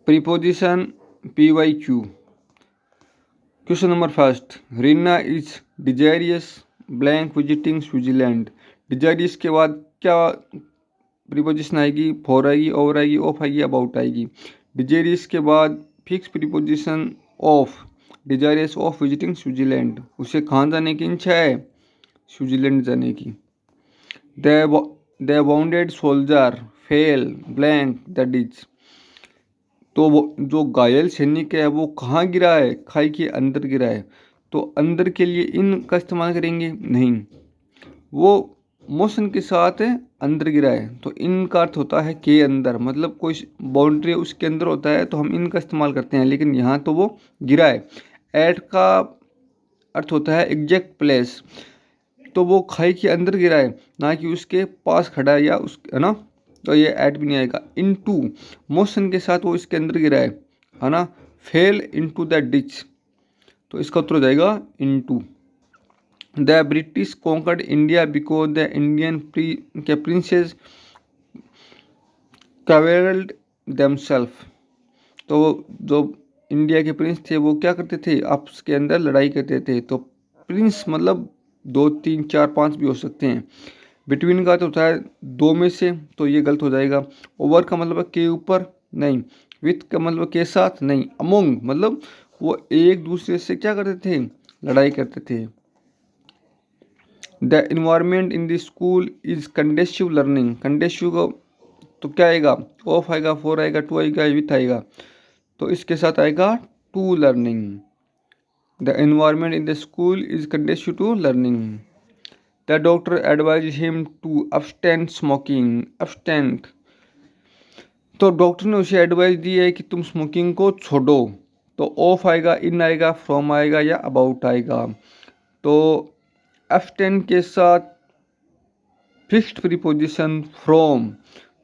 Preposition PYQ। Question number first, Reena is desirous blank visiting Switzerland. Desirous के बाद क्या preposition आएगी? फॉर आएगी, ओवर आएगी, ऑफ आएगी, अबाउट आएगी। डिजारियस के बाद fix preposition of, desirous of visiting Switzerland, उसे कहाँ जाने की इच्छा है? स्विट्जरलैंड जाने की। The wounded soldier fell blank the ditch. तो वो जो घायल सैनिक है वो कहाँ गिरा है? खाई के अंदर गिरा है। तो अंदर के लिए इन का इस्तेमाल करेंगे? नहीं, वो मोशन के साथ अंदर गिरा है, तो इन का अर्थ होता है के अंदर, मतलब कोई बाउंड्री उसके अंदर होता है तो हम इन का इस्तेमाल करते हैं, लेकिन यहाँ तो वो गिरा है। एट का अर्थ होता है एग्जैक्ट प्लेस, तो वो खाई के अंदर गिरा है, ना कि उसके पास खड़ा है या उस, है ना, तो ये ऐड भी नहीं आएगा। इनटू, मोशन के साथ वो इसके अंदर गिरा है ना। फेल इनटू द डिच, तो इसका उत्तर हो जाएगा into. The British conquered India because the Indian के प्रिंसेस कवेल्ड देमसेल्फ। तो जो इंडिया के प्रिंस थे वो क्या करते थे? आपस के अंदर लड़ाई करते थे। तो प्रिंस मतलब 2, 3, 4, 5 भी हो सकते हैं। बिटवीन का तो होता है 2 में से, तो ये गलत हो जाएगा। ओवर का मतलब के ऊपर नहीं, विथ का मतलब के साथ नहीं, अमोंग मतलब वो एक दूसरे से क्या करते थे? लड़ाई करते थे। The environment in the school is conducive learning. Conducive को तो क्या आएगा? ऑफ आएगा, फॉर आएगा, टू आएगा, विथ आएगा, तो इसके साथ आएगा to learning. The environment in the school is conducive to learning. The doctor advise him to abstain smoking. abstain, तो डॉक्टर ने उसे एडवाइस दी है कि तुम स्मोकिंग को छोड़ो। तो ऑफ आएगा, इन आएगा, फ्रॉम आएगा या अबाउट आएगा। तो abstain के साथ फिक्स्ड प्रीपोजिशन फ्रॉम,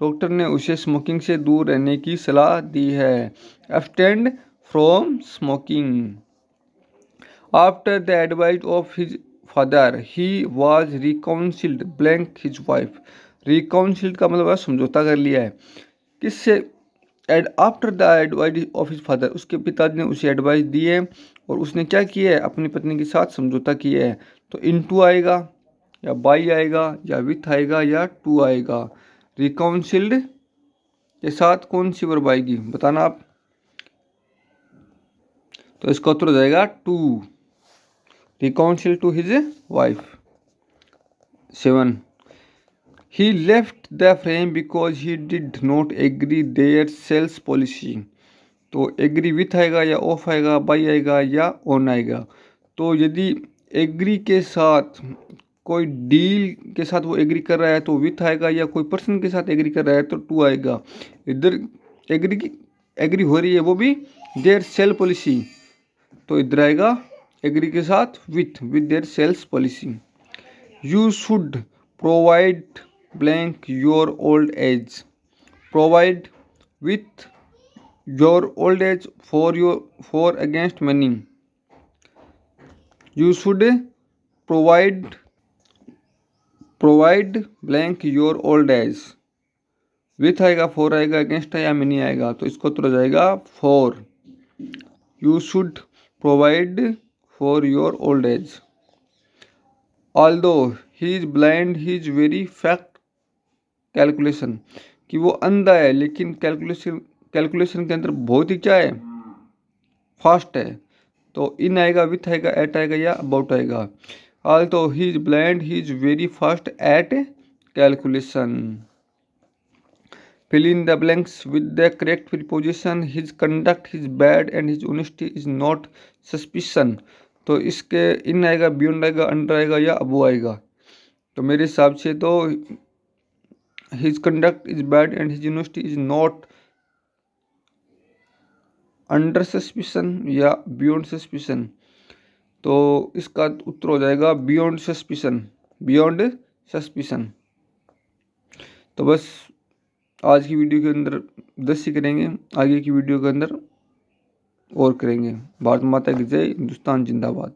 डॉक्टर ने उसे स्मोकिंग से दूर रहने की सलाह दी है। abstain from smoking. After the advice of his father he was reconciled blank his wife. Reconciled का मतलब समझौता कर लिया है किससे? After the advice of his father, उसके पिताजी ने उसे एडवाइस दी है और उसने क्या किया है? अपनी पत्नी के साथ समझौता किया है। तो इनटू आएगा या बाई आएगा या विथ आएगा या टू आएगा। रिकाउंसिल्ड के साथ कौन सी वर्ब आएगी बताना आप? तो इसका उत्तर हो जाएगा to. reconciled to his wife। 7. He left the frame because he did not agree their sales policy। तो एग्री विथ आएगा या ऑफ आएगा, बाई आएगा या ऑन आएगा। तो यदि एग्री के साथ कोई डील के साथ वो एग्री कर रहा है तो विथ आएगा, या कोई पर्सन के साथ एग्री कर रहा है तो टू आएगा। इधर एग्री हो रही है वो भी देयर सेल पॉलिसी, तो इधर आएगा एग्री के साथ with their sales policy. You should provide blank your old age. Provide with your old age for against money. You should provide blank your old age. With आएगा, for आएगा, against या money आएगा, तो इसको उत्तर हो जाएगा for. You should provide for your old age। Although he is blind, he is very fact calculation, कि वो अंधा है लेकिन कैलकुलेशन के अंदर बहुत ही क्या है? फास्ट है। तो इन आएगा, विथ आएगा, एट आएगा या अबाउट आएगा। Although he is blind, he is very fast at calculation। Fill in the blanks with the correct preposition। His conduct is bad and his honesty is not suspicion। तो इसके इन आएगा, beyond आएगा, under आएगा या अबो आएगा। तो मेरे हिसाब से तो his conduct is bad and his university is not under suspicion या बियॉन्ड सस्पिशन। तो इसका उत्तर हो जाएगा बियॉन्ड सस्पिशन। Beyond suspicion. तो बस आज की वीडियो के अंदर 10 ही करेंगे, आगे की वीडियो के अंदर और करेंगे। भारत माता की जय, हिंदुस्तान जिंदाबाद।